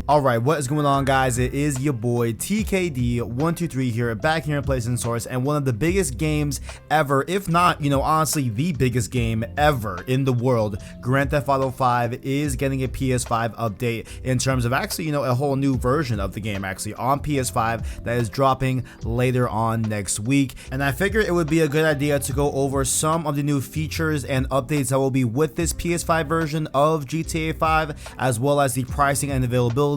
Alright, what is going on, guys? It is your boy TKD123 here, back here in PlayStation Source, and one of the biggest games ever, if not, honestly, the biggest game ever in the world, Grand Theft Auto 5 is getting a PS5 update in terms of actually, a whole new version of the game actually on PS5 that is dropping later on next week. And I figured it would be a good idea to go over some of the new features and updates that will be with this PS5 version of GTA 5, as well as the pricing and availability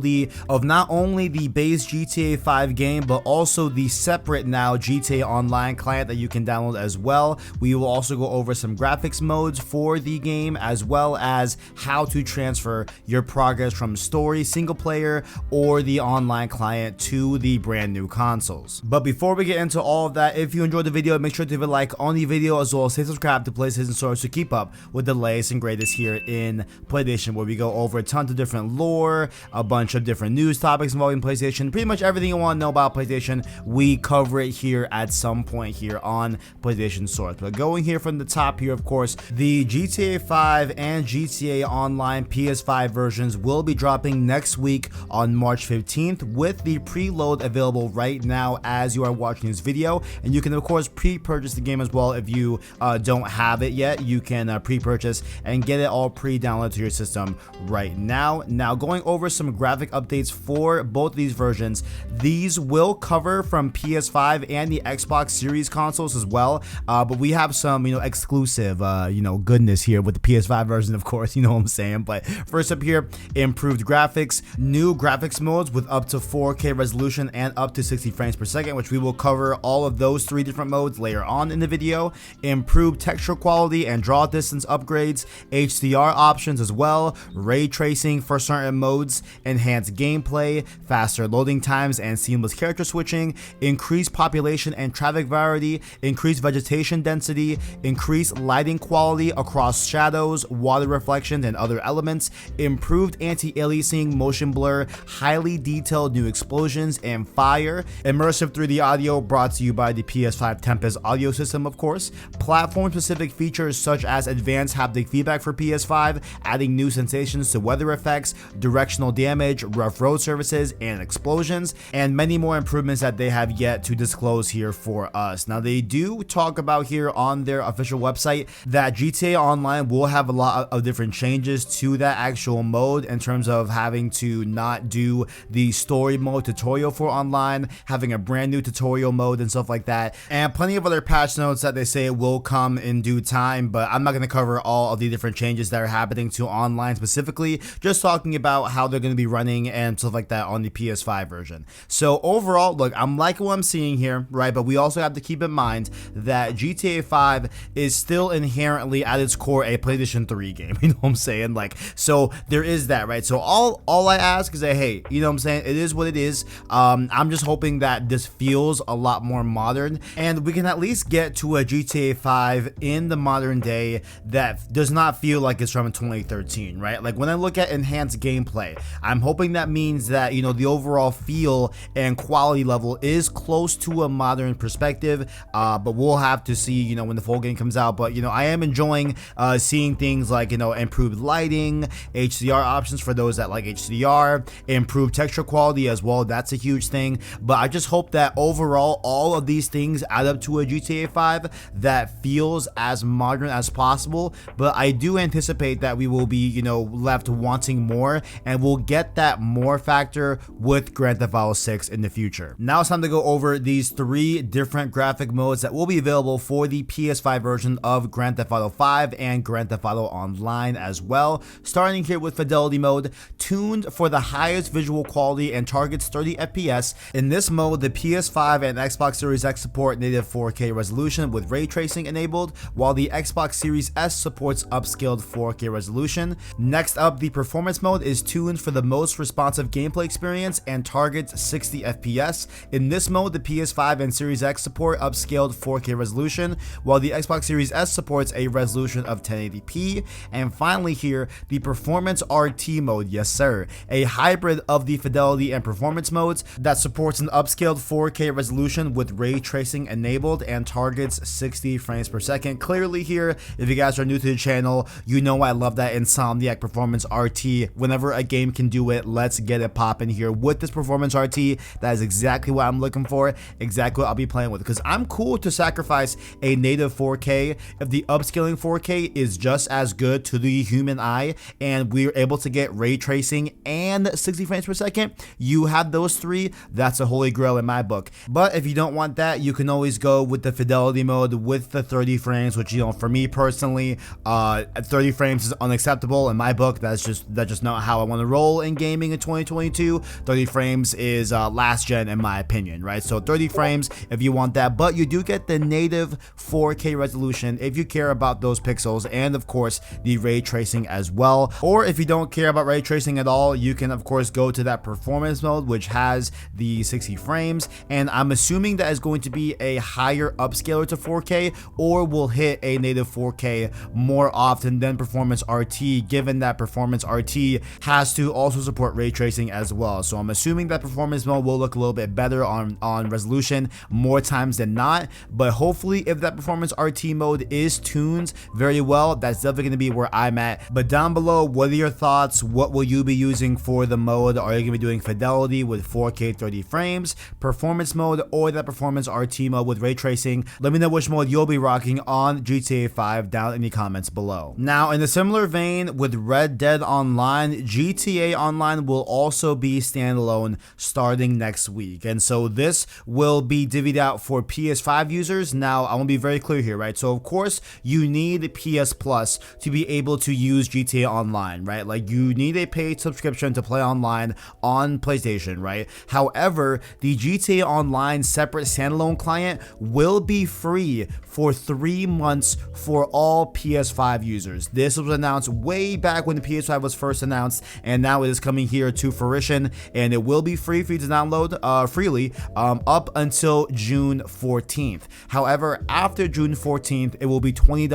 of not only the base GTA 5 game, but also the separate now GTA Online client that you can download as well. We will also go over some graphics modes for the game, as well as how to transfer your progress from story, single player, or the online client to the brand new consoles. But before we get into all of that, if you enjoyed the video, make sure to leave a like on the video, as well as hit subscribe to PlayStation Source to keep up with the latest and greatest here in PlayStation, where we go over tons of different lore, a bunch of different news topics involving PlayStation. Pretty much everything you want to know about PlayStation, we cover it here at some point here on PlayStation Source. But going here from the top here, of course, the GTA 5 and GTA Online PS5 versions will be dropping next week on March 15th, with the preload available right now as you are watching this video. And you can, of course, pre-purchase the game as well. If you don't have it yet, you can pre-purchase and get it all pre-downloaded to your system right now. Now, going over some graphic updates for both of these versions. These will cover from PS5 and the Xbox Series consoles as well, but we have some exclusive goodness here with the PS5 version, of course, you know what I'm saying. But first up here, improved graphics, new graphics modes with up to 4K resolution and up to 60 frames per second, which we will cover all of those three different modes later on in the video. Improved texture quality and draw distance upgrades, HDR options as well, ray tracing for certain modes, enhanced gameplay, faster loading times and seamless character switching, increased population and traffic variety, increased vegetation density, increased lighting quality across shadows, water reflections, and other elements, improved anti-aliasing, motion blur, highly detailed new explosions and fire, immersive 3D audio brought to you by the PS5 Tempest audio system, of course, platform-specific features such as advanced haptic feedback for PS5, adding new sensations to weather effects, directional damage, rough road surfaces, and explosions, and many more improvements that they have yet to disclose here for us. Now, they do talk about here on their official website that GTA Online will have a lot of different changes to that actual mode, in terms of having to not do the story mode tutorial for online, having a brand new tutorial mode and stuff like that, and plenty of other patch notes that they say will come in due time. But I'm not going to cover all of the different changes that are happening to online specifically, just talking about how they're going to be running and stuff like that on the PS5 version. So overall, look, I'm liking what I'm seeing here, right? But we also have to keep in mind that GTA 5 is still inherently at its core a PlayStation 3 game, you know what I'm saying? Like, so there is that, right? So all I ask is that, hey, you know what I'm saying, it is what it is. I'm just hoping that this feels a lot more modern, and we can at least get to a GTA 5 in the modern day that does not feel like it's from 2013, right? Like, when I look at enhanced gameplay, I'm hoping that means that the overall feel and quality level is close to a modern perspective, but we'll have to see when the full game comes out. But I am enjoying seeing things like improved lighting, HDR options for those that like HDR, improved texture quality as well. That's a huge thing. But I just hope that overall all of these things add up to a GTA 5 that feels as modern as possible. But I do anticipate that we will be left wanting more, and we'll get that more factor with Grand Theft Auto 6 in the future. Now it's time to go over these three different graphic modes that will be available for the PS5 version of Grand Theft Auto 5 and Grand Theft Auto Online as well. Starting here with fidelity mode, tuned for the highest visual quality and targets 30 FPS. In this mode, the PS5 and Xbox Series X support native 4K resolution with ray tracing enabled, while the Xbox Series S supports upscaled 4K resolution. Next up, the performance mode is tuned for the most responsive gameplay experience and targets 60 FPS. In this mode, the PS5 and Series X support upscaled 4K resolution, while the Xbox Series S supports a resolution of 1080p. And finally here, the performance RT mode, yes sir, a hybrid of the fidelity and performance modes that supports an upscaled 4K resolution with ray tracing enabled and targets 60 frames per second. Clearly here, if you guys are new to the channel, you know I love that Insomniac performance RT. Whenever a game can do it, it. Let's get it popping here with this performance RT. That is exactly what I'm looking for, exactly what I'll be playing with, because I'm cool to sacrifice a native 4K if the upscaling 4K is just as good to the human eye and we're able to get ray tracing and 60 frames per second. You have those three, that's a holy grail in my book. But if you don't want that, you can always go with the fidelity mode with the 30 frames, which, you know, for me personally, 30 frames is unacceptable in my book. That's just not how I want to roll in gaming in 2022. 30 frames is last gen in my opinion, right? So 30 frames if you want that, but you do get the native 4K resolution if you care about those pixels, and of course the ray tracing as well. Or if you don't care about ray tracing at all, you can of course go to that performance mode, which has the 60 frames, and I'm assuming that is going to be a higher upscaler to 4K, or will hit a native 4K more often than performance RT, given that performance RT has to also support ray tracing as well. So I'm assuming that performance mode will look a little bit better on resolution more times than not, but hopefully if that performance RT mode is tuned very well, that's definitely going to be where I'm at. But down below, what are your thoughts? What will you be using for the mode? Are you going to be doing fidelity with 4K 30 frames, performance mode, or that performance RT mode with ray tracing? Let me know which mode you'll be rocking on GTA 5 down in the comments below. Now, in a similar vein with Red Dead Online, GTA Online will also be standalone starting next week, and so this will be divvied out for PS5 users. Now, I want to be very clear here, right? So of course you need PS Plus to be able to use GTA Online, right? Like, you need a paid subscription to play online on PlayStation, right? However, the GTA Online separate standalone client will be free for 3 months for all PS5 users. This was announced way back when the PS5 was first announced, and now it is coming here to fruition, and it will be free for you to download freely up until June 14th. However, after June 14th, it will be $20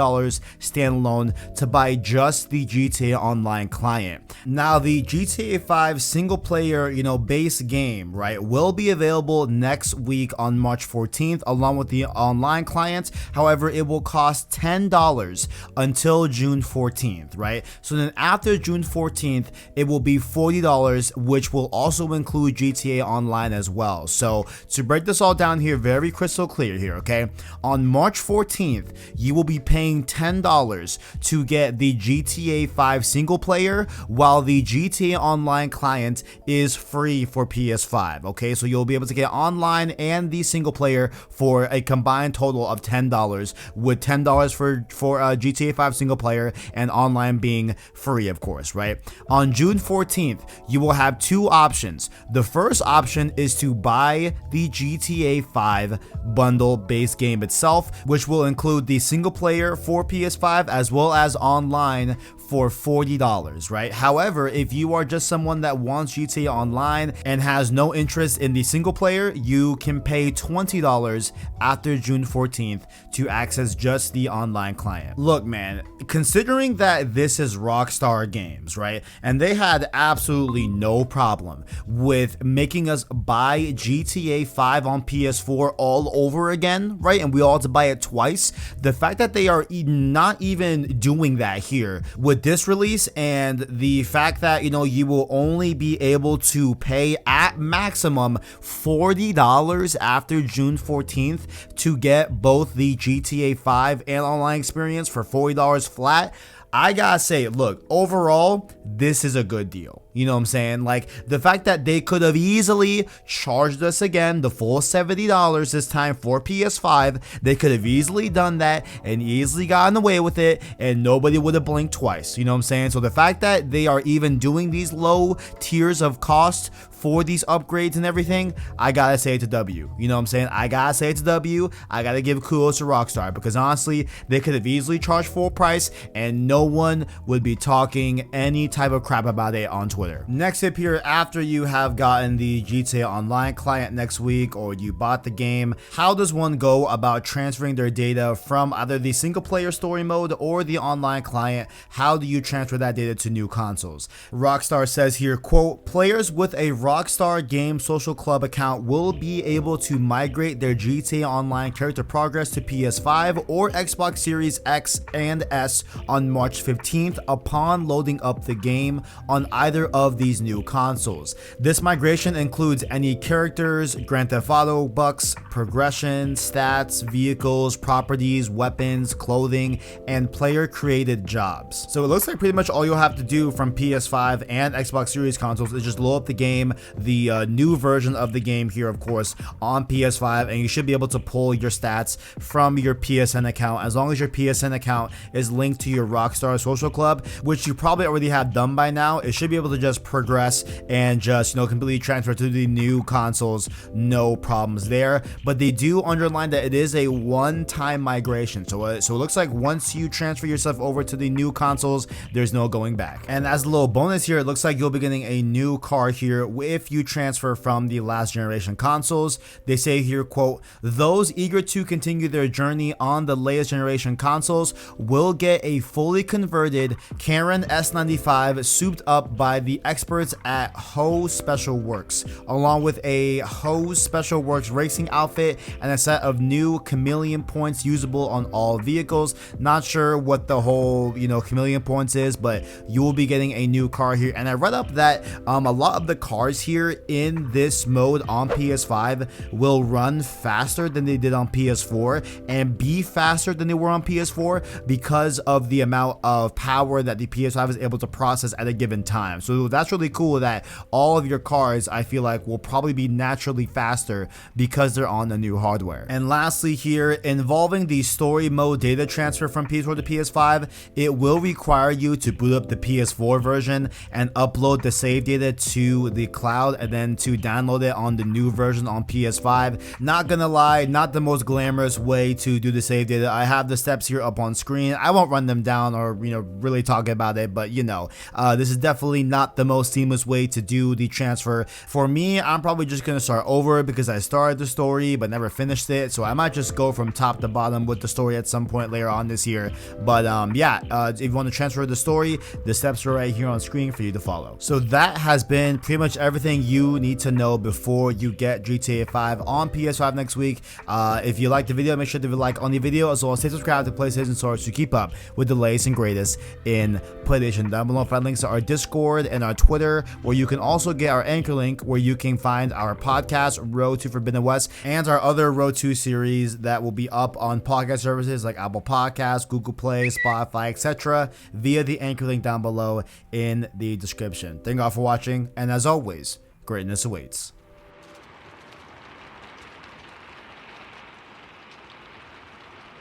standalone to buy just the GTA Online client. Now, the GTA 5 single player, base game, right, will be available next week on March 14th along with the online client. However, it will cost $10 until June 14th, right? So then after June 14th, it will be $40, which will also include GTA Online as well. So to break this all down here, very crystal clear here, okay? On March 14th, you will be paying $10 to get the GTA 5 single player, while the GTA Online client is free for PS5, okay? So you'll be able to get online and the single player for a combined total of $10, with $10 for GTA 5 single player and online being free, of course, right? On June 14th, you will have two options. The first option is to buy the GTA 5 bundle base game itself, which will include the single player for PS5 as well as online for $40, right? However, if you are just someone that wants GTA Online and has no interest in the single player, you can pay $20 after June 14th to access just the online client. Look, man, considering that this is Rockstar Games, right, and they had absolutely no problem with making us buy GTA 5 on PS4 all over again, right, and we all had to buy it twice, the fact that they are not even doing that here with this release, and the fact that you will only be able to pay at maximum $40 after June 14th to get both the GTA 5 and online experience for $40 flat, I gotta say, look, overall, this is a good deal. You know what I'm saying? Like, the fact that they could have easily charged us again the full $70 this time for PS5, they could have easily done that and easily gotten away with it, and nobody would have blinked twice. You know what I'm saying? So the fact that they are even doing these low tiers of cost for these upgrades and everything, I gotta say it's a W. You know what I'm saying? I gotta say it's a W. I gotta give kudos to Rockstar, because honestly, they could have easily charged full price and no one would be talking any type of crap about it on Twitter. Next tip here, after you have gotten the GTA Online client next week or you bought the game, how does one go about transferring their data from either the single player story mode or the online client? How do you transfer that data to new consoles? Rockstar says here, quote, players with a raw Rockstar Games Social Club account will be able to migrate their GTA Online character progress to PS5 or Xbox Series X and S on March 15th upon loading up the game on either of these new consoles. This migration includes any characters, Grand Theft Auto bucks, progression, stats, vehicles, properties, weapons, clothing, and player-created jobs. So it looks like pretty much all you'll have to do from PS5 and Xbox Series consoles is just load up the game, the new version of the game here, of course, on PS5, and you should be able to pull your stats from your PSN account as long as your PSN account is linked to your Rockstar Social Club, which you probably already have done by now. It should be able to just progress and just, completely transfer to the new consoles, no problems there. But they do underline that it is a one-time migration, so it looks like once you transfer yourself over to the new consoles, there's no going back. And as a little bonus here, it looks like you'll be getting a new car here if you transfer from the last generation consoles. They say here, quote, "Those eager to continue their journey on the latest generation consoles will get a fully converted Karen S95 souped up by the experts at Ho Special Works, along with a Ho Special Works racing outfit and a set of new chameleon points usable on all vehicles." Not sure what the whole, chameleon points is, but you will be getting a new car here. And I read up that a lot of the cars here in this mode on PS5 will run faster than they did on PS4 and be faster than they were on PS4 because of the amount of power that the PS5 is able to process at a given time. So that's really cool that all of your cars, I feel like, will probably be naturally faster because they're on the new hardware. And lastly here, involving the story mode data transfer from PS4 to PS5, it will require you to boot up the PS4 version and upload the save data to the cloud and then to download it on the new version on PS5. Not gonna lie, not the most glamorous way to do the save data. I have the steps here up on screen. I won't run them down or really talk about it, but this is definitely not the most seamless way to do the transfer. For me, I'm probably just gonna start over because I started the story but never finished it, so I might just go from top to bottom with the story at some point later on this year. But if you want to transfer the story, the steps are right here on screen for you to follow. So that has been pretty much everything you need to know before you get GTA 5 on PS5 next week. If you liked the video, make sure to leave a like on the video, as well as stay subscribed to PlayStation Source to keep up with the latest and greatest in PlayStation. Down below, find links to our Discord and our Twitter, where you can also get our Anchor link, where you can find our podcast, Road to Forbidden West, and our other Road to series that will be up on podcast services like Apple Podcasts, Google Play, Spotify, etc. via the Anchor link down below in the description. Thank you all for watching, and as always, greatness awaits.